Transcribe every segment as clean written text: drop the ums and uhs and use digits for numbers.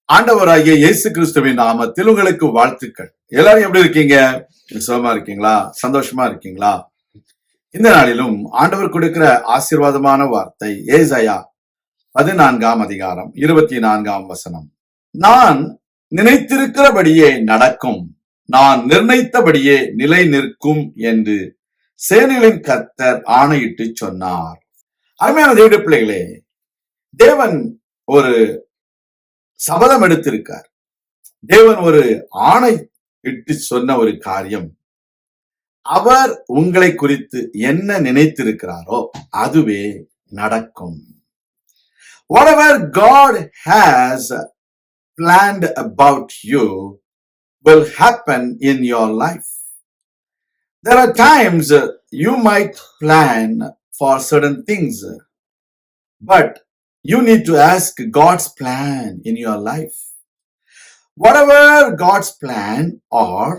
ஆண்டவராகிய இயேசு கிறிஸ்துவின் நாமத்தில் உங்களுக்கு வாழ்த்துக்கள். எல்லாரும் எப்படி இருக்கீங்க? சுகமா இருக்கீங்களா? சந்தோஷமா இருக்கீங்களா? இந்த நாளிலும் ஆண்டவர் கொடுக்கிற ஆசீர்வாதமான வார்த்தை ஏசாயா 14 அதிகாரம் 24 வசனம். நான் நினைத்திருக்கிறபடியே நடக்கும், நான் நிர்ணயித்தபடியே நிலை நிற்கும் என்று சேனைகளின் கர்த்தர் ஆணையிட்டு சொன்னார். அருமையான தேவனுடைய பிள்ளைகளே, தேவன் ஒரு சபதம் எடுத்திருக்கார். தேவன் ஒரு ஆணை இட்டு சொன்ன ஒரு காரியம், அவர் உங்களை குறித்து என்ன நினைத்திருக்கிறாரோ அதுவே நடக்கும். Whatever God has planned about you will happen in your life. There are times you might plan for certain things, but you need to ask God's plan in your life. Whatever God's plan are,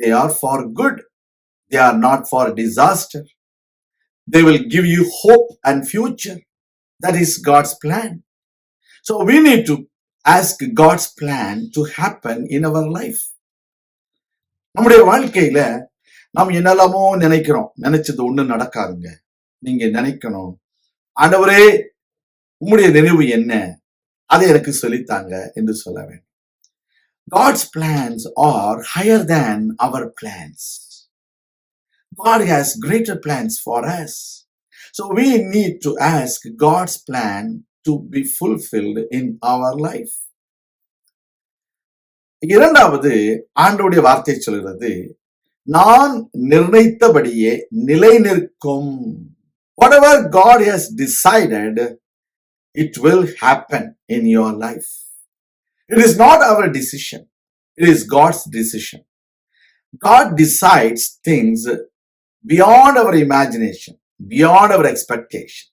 they are for good. They are not for disaster. They will give you hope and future. That is God's plan. So we need to ask God's plan to happen in our life. நம்முடைய வாழ்க்கையில நாம் என்னெல்லாமோ நினைக்கிறோம். நினைச்சது ஒண்ணு நடக்காதுங்க. நீங்க நினைக்கணும், ஆண்டவரே உம்முடைய நினைவு என்ன, அதை எனக்கு சொல்லித்தாங்க என்று சொல்ல வேண்டும். God's plans are higher than our plans. God has greater plans for us. So we need to ask God's plan to be fulfilled in our life. இரண்டாவது, ஆண்டவருடைய வார்த்தை சொல்கிறது, நான் நிர்ணயித்தபடியே நிலை நிற்கும். Whatever God has decided, it will happen in your life. It is not our decision. It is God's decision. God decides things beyond our imagination, beyond our expectation.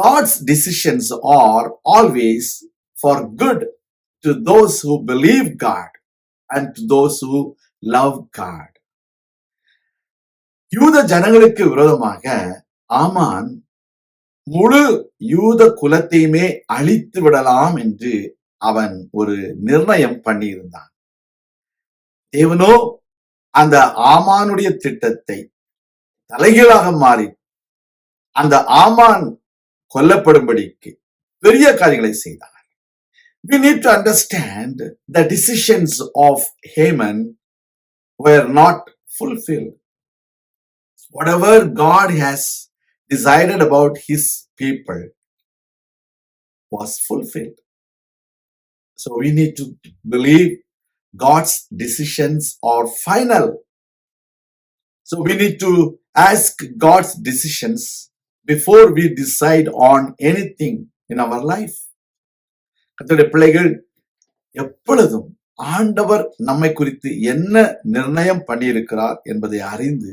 God's decisions are always for good to those who believe God and to those who love God. யூத ஜனங்களுக்கு விரோதமாக ஆமான் முழு யூத குலத்தையுமே அழித்து விடலாம் என்று அவன் ஒரு நிர்ணயம் பண்ணியிருந்தான். தேவனோ அந்த ஆமானுடைய திட்டத்தை தலைகீழாக மாறி அந்த ஆமான் கொல்லப்படும்படிக்கு பெரிய காரியங்களை செய்தார். We need to understand the decisions of Haman were not fulfilled. Whatever God has decided about his people was fulfilled. So we need to believe God's decisions are final. So we need to ask God's decisions before we decide on anything in our life. கர்த்தருடைய பிள்ளைகள், எப்பொழுதும் ஆண்டவர் நம்மை குறித்து என்ன நிர்ணயம் பண்ணியிருக்கிறார் என்பதை அறிந்து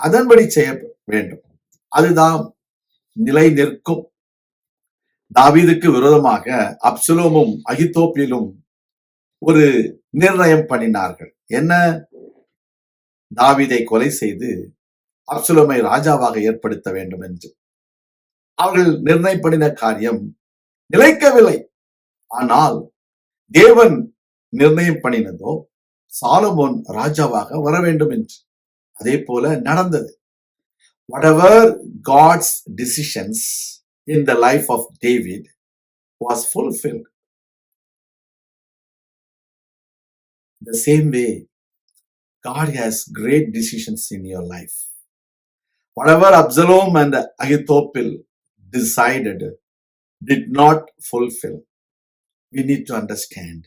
அதன்படி செய்ய வேண்டும். அதுதான் நிலை நிற்கும். தாவீதுக்கு விரோதமாக அப்சலோமும் அகித்தோப்பிலும் ஒரு நிர்ணயம் பண்ணினார்கள். என்ன? தாவீதை கொலை செய்து அப்சலோமை ராஜாவாக ஏற்படுத்த வேண்டும் என்று அவர்கள் நிர்ணயம் பண்ணின காரியம் நிலைக்கவில்லை. ஆனால் தேவன் நிர்ணயம் பண்ணினதோ சாலமோன் ராஜாவாக வர வேண்டும் என்று. அதே போல நடந்தது. Whatever God's decisions in the life of David was fulfilled. The same way, God has great decisions in your life. Whatever Absalom and Ahithophel decided did not fulfill. We need to understand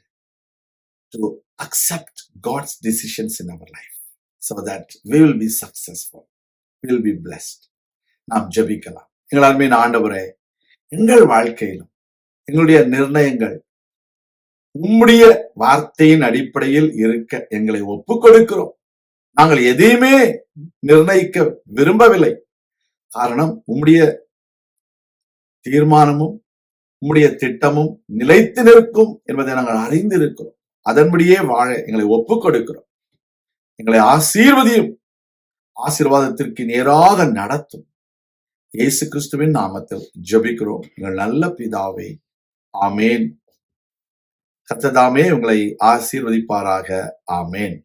to accept God's decisions in our life so that we will be successful. We will be blessed. நாம் ஜெபிக்கலாம். எங்கள் அருமையான ஆண்டவரே, எங்கள் வாழ்க்கையிலும் எங்களுடைய நிர்ணயங்கள் உம்முடைய வார்த்தையின் அடிப்படையில் இருக்க எங்களை ஒப்புக் கொடுக்கிறோம். நாங்கள் எதையுமே நிர்ணயிக்க விரும்பவில்லை. காரணம், உம்முடைய தீர்மானமும் உம்முடைய திட்டமும் நிலைத்து நிற்கும் என்பதை நாங்கள் அறிந்திருக்கிறோம். அதன்படியே வாழ எங்களை ஒப்புக் கொடுக்கிறோம். எங்களை ஆசீர்வதியும், ஆசீர்வாதத்திற்கு நேராக நடத்தும். இயேசு கிறிஸ்துவின் நாமத்தில் ஜெபிக்கிறோம் எங்கள் நல்ல பிதாவே, ஆமேன். கர்த்தர் தாமே உங்களை ஆசீர்வதிப்பாராக. ஆமேன்.